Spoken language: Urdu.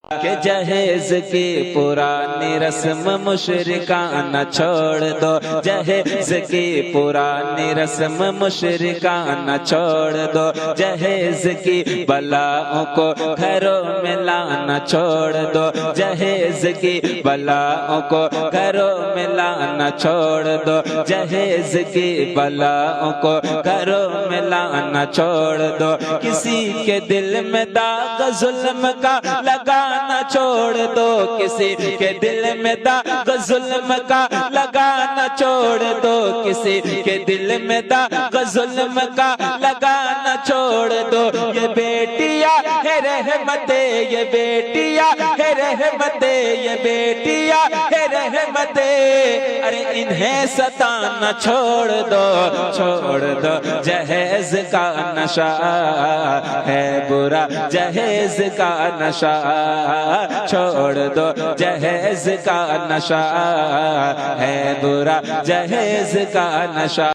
کہ جہیز کی پرانی رسم مشرکانہ چھوڑ دو، جہیز کی پرانی رسم مشرکانہ چھوڑ دو، جہیز کی بلاؤں کو گھروں میں لانا چھوڑ دو، جہیز کی بلاؤں کو گھروں میں لانا چھوڑ دو، جہیز کی بلاؤں کو گھروں میں لانا چھوڑ دو، کسی کے دل میں داغ ظلم کا لگانا چھوڑ دو، کسی کے دل میں داغ ظلم کا لگانا چھوڑ دو، کسی کے دل میں داغ ظلم کا لگانا چھوڑ دو، یہ بیٹیاں ہے رحمتیں، یہ بیٹیاں ہے رحمتیں، یہ بیٹیاں ہے رحمتیں، ارے انہیں ستانا چھوڑ دو، چھوڑ دو، جہیز کا نشہ ہے برا، جہیز کا نشہ چھوڑ دو، جہیز کا نشہ ہے برا، جہیز کا نشہ